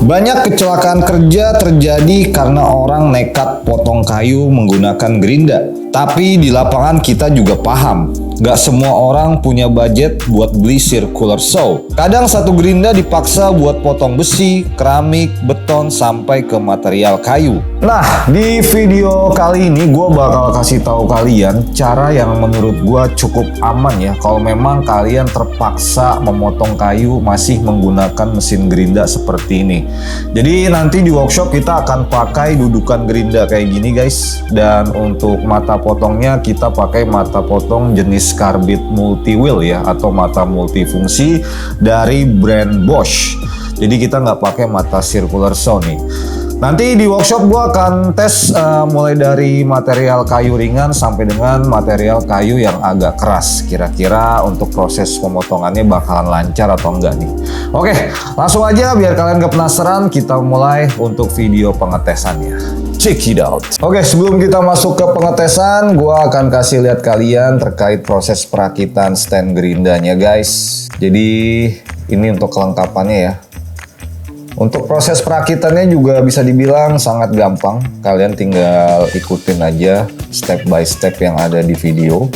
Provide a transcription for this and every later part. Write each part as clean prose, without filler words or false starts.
Banyak kecelakaan kerja terjadi karena orang nekat potong kayu menggunakan gerinda. Tapi di lapangan kita juga paham, gak semua orang punya budget buat beli circular saw. Kadang satu gerinda dipaksa buat potong besi, keramik, beton, sampai ke material kayu. Nah, di video kali ini gue bakal kasih tahu kalian cara yang menurut gue cukup aman ya kalau memang kalian terpaksa memotong kayu masih menggunakan mesin gerinda seperti ini. Jadi nanti di workshop kita akan pakai dudukan gerinda kayak gini guys. Dan untuk mata potongnya kita pakai mata potong jenis carbide multi wheel ya, atau mata multifungsi dari brand Bosch. Jadi kita nggak pakai mata circular saw nih. Nanti di workshop gua akan tes mulai dari material kayu ringan sampai dengan material kayu yang agak keras. Kira-kira untuk proses pemotongannya bakalan lancar atau enggak nih. Oke, langsung aja biar kalian gak penasaran, kita mulai untuk video pengetesannya. Check it out. Oke, sebelum kita masuk ke pengetesan, gua akan kasih lihat kalian terkait proses perakitan stand gerindanya guys. Jadi ini untuk kelengkapannya ya. Untuk proses perakitannya juga bisa dibilang sangat gampang. Kalian tinggal ikutin aja step by step yang ada di video.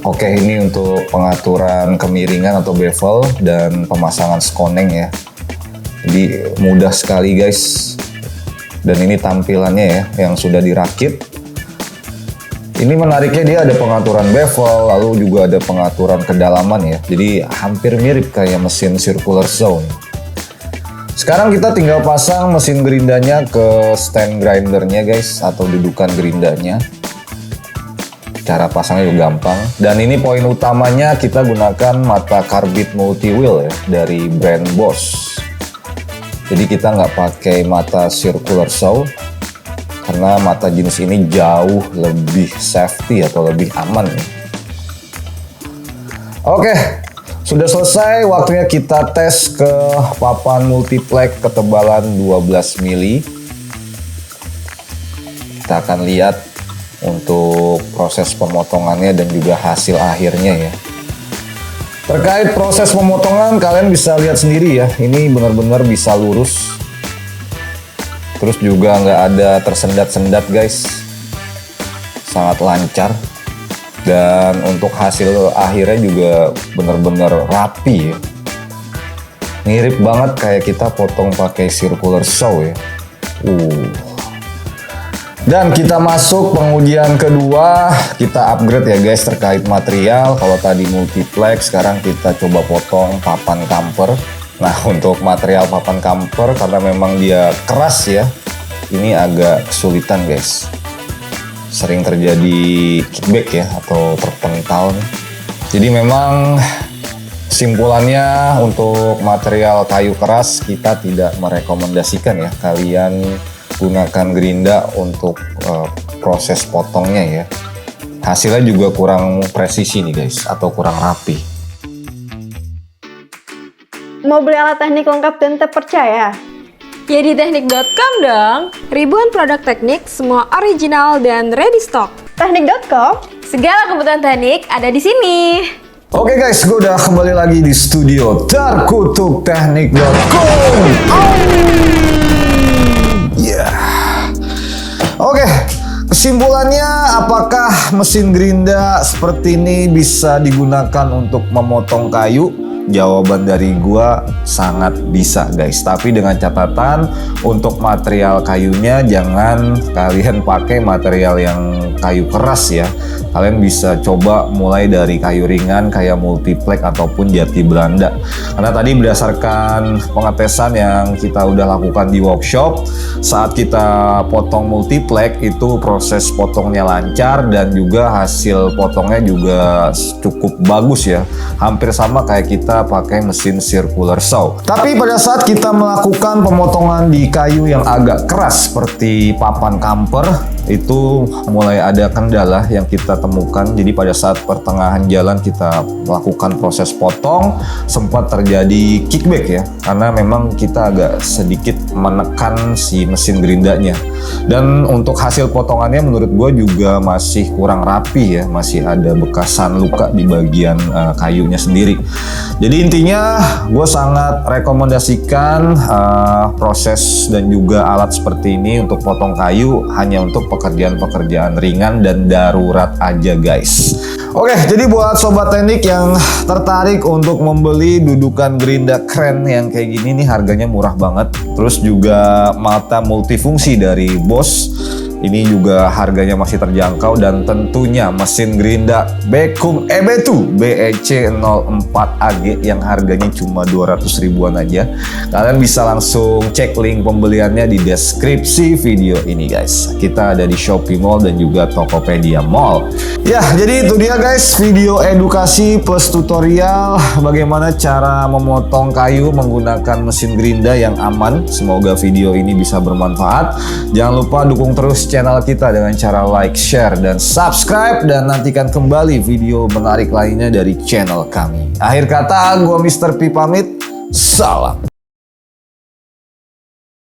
Oke, ini untuk pengaturan kemiringan atau bevel dan pemasangan skoneng ya. Jadi mudah sekali guys. Dan ini tampilannya ya yang sudah dirakit. Ini menariknya dia ada pengaturan bevel, lalu juga ada pengaturan kedalaman ya. Jadi hampir mirip kayak mesin circular saw. Sekarang kita tinggal pasang mesin gerindanya ke stand grindernya guys, atau dudukan gerindanya. Cara pasangnya juga gampang. Dan ini poin utamanya, kita gunakan mata carbide multi wheel ya dari brand Bosch. Jadi kita nggak pakai mata circular saw, karena mata jenis ini jauh lebih safety atau lebih aman. Oke, sudah selesai. Waktunya kita tes ke papan multiplex ketebalan 12 mili. Kita akan lihat untuk proses pemotongannya dan juga hasil akhirnya ya. Terkait proses pemotongan, kalian bisa lihat sendiri ya. Ini benar-benar bisa lurus. Terus juga nggak ada tersendat-sendat guys, sangat lancar. Dan untuk hasil akhirnya juga benar-benar rapi ya. Mirip banget kayak kita potong pakai circular saw ya. Dan kita masuk pengujian kedua, kita upgrade ya guys terkait material. Kalau tadi multiplex, sekarang kita coba potong papan camper. Nah, untuk material papan camper karena memang dia keras ya, ini agak kesulitan guys. Sering terjadi kickback ya atau terpental. Jadi memang kesimpulannya untuk material kayu keras kita tidak merekomendasikan ya kalian gunakan gerinda untuk proses potongnya ya. Hasilnya juga kurang presisi nih guys, atau kurang rapi. Mau beli alat teknik lengkap dan terpercaya? Ya di teknik.com dong. Ribuan produk teknik, semua original dan ready stock. Teknik.com? Segala kebutuhan teknik ada di sini. Oke guys, gue udah kembali lagi di studio terkutuk teknik.com. Oke, kesimpulannya apakah mesin gerinda seperti ini bisa digunakan untuk memotong kayu? Jawaban dari gua sangat bisa guys, tapi dengan catatan untuk material kayunya jangan kalian pakai material yang kayu keras ya. Kalian bisa coba mulai dari kayu ringan kayak multiplex ataupun jati Belanda. Karena tadi berdasarkan pengetesan yang kita udah lakukan di workshop, saat kita potong multiplex itu proses potongnya lancar dan juga hasil potongnya juga cukup bagus ya. Hampir sama kayak kita pakai mesin circular saw. Tapi pada saat kita melakukan pemotongan di kayu yang agak keras seperti papan camper, itu mulai ada kendala yang kita temukan. Jadi pada saat pertengahan jalan kita melakukan proses potong, sempat terjadi kickback ya, karena memang kita agak sedikit menekan si mesin gerindanya. Dan untuk hasil potongannya menurut gue juga masih kurang rapi ya, masih ada bekasan luka di bagian kayunya sendiri. Jadi intinya gue sangat rekomendasikan proses dan juga alat seperti ini untuk potong kayu hanya untuk pekerjaan-pekerjaan ringan dan darurat aja guys. Oke, jadi buat sobat teknik yang tertarik untuk membeli dudukan gerinda keren yang kayak gini nih, harganya murah banget. Terus juga mata multifungsi dari Bosch. Ini juga harganya masih terjangkau dan tentunya mesin gerinda Bekum EB2 BEC 04AG yang harganya cuma 200 ribuan aja. Kalian bisa langsung cek link pembeliannya di deskripsi video ini guys. Kita ada di Shopee Mall dan juga Tokopedia Mall. Ya, jadi itu dia guys video edukasi plus tutorial bagaimana cara memotong kayu menggunakan mesin gerinda yang aman. Semoga video ini bisa bermanfaat. Jangan lupa dukung terus channel kita dengan cara like, share, dan subscribe, dan nantikan kembali video menarik lainnya dari channel kami. Akhir kata, gua Mr. P pamit. Salam.